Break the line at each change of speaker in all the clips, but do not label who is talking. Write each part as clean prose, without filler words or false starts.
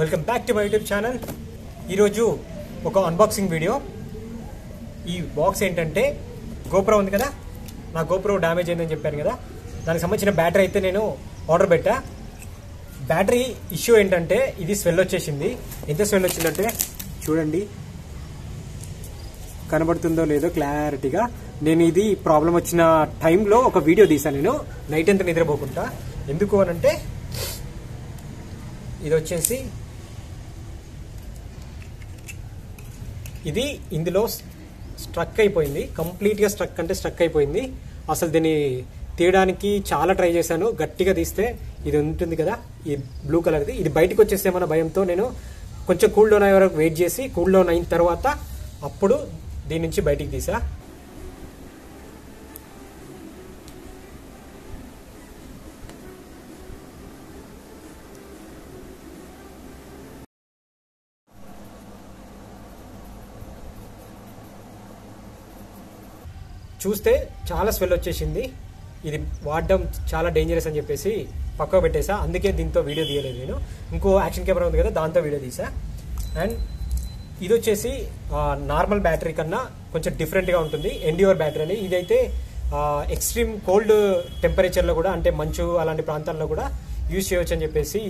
Welcome back to my YouTube channel. ఈరోజు ఒక unboxing video. ఈ బాక్స్ ఏంటంటే గోప్రో ఉంది కదా, నా గోప్రో డ్యామేజ్ అయిందని చెప్పాను కదా, దానికి సంబంధించిన బ్యాటరీ అయితే నేను ఆర్డర్ పెట్టా. బ్యాటరీ ఇష్యూ ఏంటంటే ఇది స్వెల్ వచ్చేసింది. ఎంత స్వెల్ వచ్చిందంటే చూడండి, కనబడుతుందో లేదో క్లారిటీగా. నేను ఇది ప్రాబ్లం వచ్చిన టైంలో ఒక వీడియో తీసాను. నేను నైట్ అంతా నిద్రపోకుండా. ఎందుకు అనంటే ఇది వచ్చేసి ఇది ఇందులో స్ట్రక్ అయిపోయింది. కంప్లీట్గా స్ట్రక్ అంటే స్ట్రక్ అయిపోయింది. అసలు దీన్ని తీయడానికి చాలా ట్రై చేశాను. గట్టిగా తీస్తే ఇది ఉంటుంది కదా, ఈ బ్లూ కలర్ది, ఇది బయటకు వచ్చేసేమన్న భయంతో నేను కొంచెం కూల్ డౌన్ అయ్యే వరకు వెయిట్ చేసి, కూల్ డౌన్ అయిన తర్వాత అప్పుడు దీని నుంచి బయటికి తీసా. చూస్తే చాలా స్వెల్ వచ్చేసింది. ఇది వాడడం చాలా డేంజరస్ అని చెప్పేసి పక్కకు పెట్టేసా. అందుకే దీంతో వీడియో తీయలేదు నేను. ఇంకో యాక్షన్ కెమెరా ఉంది కదా, దాంతో వీడియో తీసా. అండ్ ఇది వచ్చేసి నార్మల్ బ్యాటరీ కన్నా కొంచెం డిఫరెంట్గా ఉంటుంది. ఎండ్యూర్ బ్యాటరీ అని. ఇదైతే ఎక్స్ట్రీమ్ కోల్డ్ టెంపరేచర్లో కూడా, అంటే మంచు అలాంటి ప్రాంతాల్లో కూడా యూజ్ చేయవచ్చు అని చెప్పేసి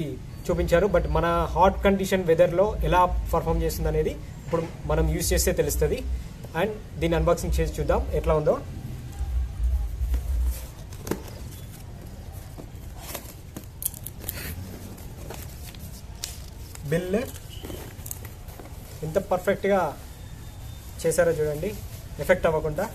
చూపించారు. బట్ మన హాట్ కండిషన్ వెదర్లో ఎలా పర్ఫామ్ చేస్తుంది అనేది ఇప్పుడు మనం యూజ్ చేస్తే తెలుస్తుంది. అండ్ దీన్ని అన్బాక్సింగ్ చేసి చూద్దాం ఎట్లా ఉందో. బిల్ ఎంత పర్ఫెక్ట్గా చేశారో చూడండి, ఎఫెక్ట్ అవ్వకుండా.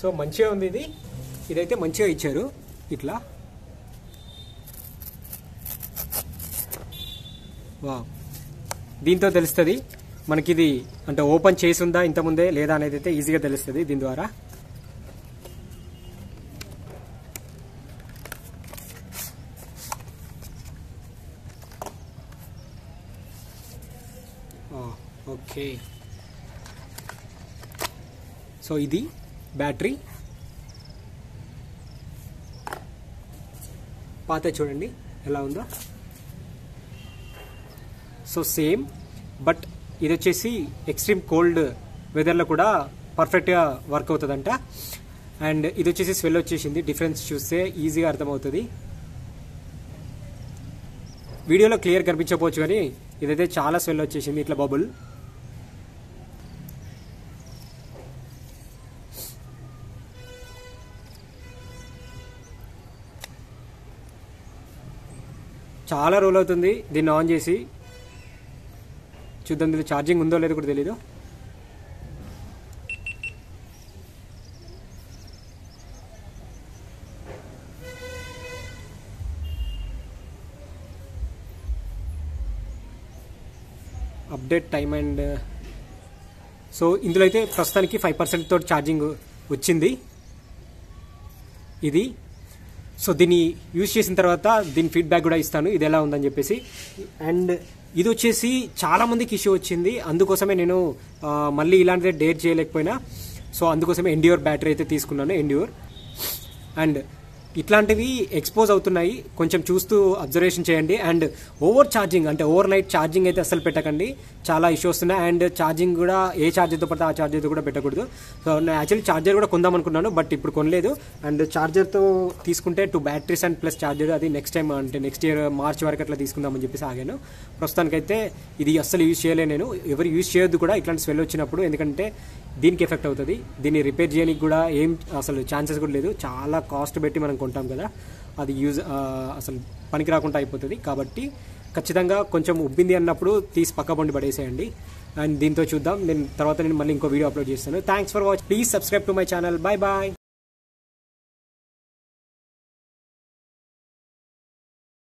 సో మంచిగా ఉంది. ఇదైతే మంచిగా ఇచ్చారు. ఇట్లా వా, దీంతో తెలుస్తుంది మనకి ఇది అంటే ఓపెన్ చేసి ఉందా ఇంతకుముందే లేదా అనేది అయితే ఈజీగా తెలుస్తుంది దీని ద్వారా. ఓకే, సో ఇది బ్యాటరీ. పాత చూడండి ఎలా ఉందో. సో సేమ్, బట్ ఇది వచ్చేసి ఎక్స్ట్రీమ్ కోల్డ్ వెదర్లో కూడా పర్ఫెక్ట్గా వర్క్ అవుతుందంట. అండ్ ఇది వచ్చేసి స్వెల్ వచ్చేసింది. డిఫరెన్స్ చూస్తే ఈజీగా అర్థమవుతుంది. వీడియోలో క్లియర్ కనిపించకపోవచ్చు కానీ ఇదైతే చాలా స్వెల్ వచ్చేసింది, ఇట్లా బబుల్. చాలా రోల్ అవుతుంది. దీన్ని ఆన్ చేసి చూద్దాం, దీనిలో ఛార్జింగ్ ఉందో లేదో కూడా తెలీదు. అప్డేట్ టైమ్ అండ్ సో ఇందులో అయితే ప్రస్తుతానికి 5% తోటి ఛార్జింగ్ వచ్చింది ఇది. సో దీన్ని యూజ్ చేసిన తర్వాత దీని ఫీడ్బ్యాక్ కూడా ఇస్తాను ఇది ఎలా ఉందని చెప్పేసి. అండ్ ఇది వచ్చేసి చాలా మందికి ఇష్యూ వచ్చింది. అందుకోసమే నేను మళ్ళీ ఇలాంటిదే డేర్ చేయలేకపోయినా, సో అందుకోసమే ఎండ్యూర్ బ్యాటరీ అయితే తీసుకున్నాను. ఎండ్యూర్. అండ్ ఇట్లాంటివి ఎక్స్పోజ్ అవుతున్నాయి, కొంచెం చూస్తూ అబ్జర్వేషన్ చేయండి. అండ్ ఓవర్ ఛార్జింగ్ అంటే ఓవర్ నైట్ ఛార్జింగ్ అయితే అసలు పెట్టకండి, చాలా ఇష్యూ వస్తున్నాయి. అండ్ ఛార్జింగ్ కూడా ఏ ఛార్జర్తో పడితే ఆ ఛార్జర్తో కూడా పెట్టకూడదు. సో నేను యాక్చువల్లీ ఛార్జర్ కూడా కొందాం అనుకున్నాను, బట్ ఇప్పుడు కొనలేదు. అండ్ ఛార్జర్తో తీసుకుంటే 2 బ్యాటరీస్ అండ్ ప్లస్ ఛార్జర్, అది నెక్స్ట్ టైం అంటే నెక్స్ట్ ఇయర్ మార్చ్ వరకు అట్లా తీసుకుందామని చెప్పేసి ఆగాను. ప్రస్తుతానికైతే ఇది అస్సలు యూజ్ చేయలేదు నేను. ఎవరు యూజ్ చేయొద్దు కూడా ఇట్లాంటి స్వెల్ వచ్చినప్పుడు, ఎందుకంటే దీనికి ఎఫెక్ట్ అవుతుంది. దీన్ని రిపేర్ చేయడానికి కూడా ఏం అసలు ఛాన్సెస్ కూడా లేదు. చాలా కాస్ట్ పెట్టి మనం కొంటాం కదా, అది యూజ్ అసలు పనికి రాకుండా అయిపోతుంది. కాబట్టి ఖచ్చితంగా కొంచెం ఉబ్బింది అన్నప్పుడు తీసి పక్క బండి పడేసేయండి. అండ్ దీంతో చూద్దాం. నేను మళ్ళీ ఇంకో వీడియో అప్లోడ్ చేస్తాను. Thanks for watch. Please subscribe to my channel. Bye bye.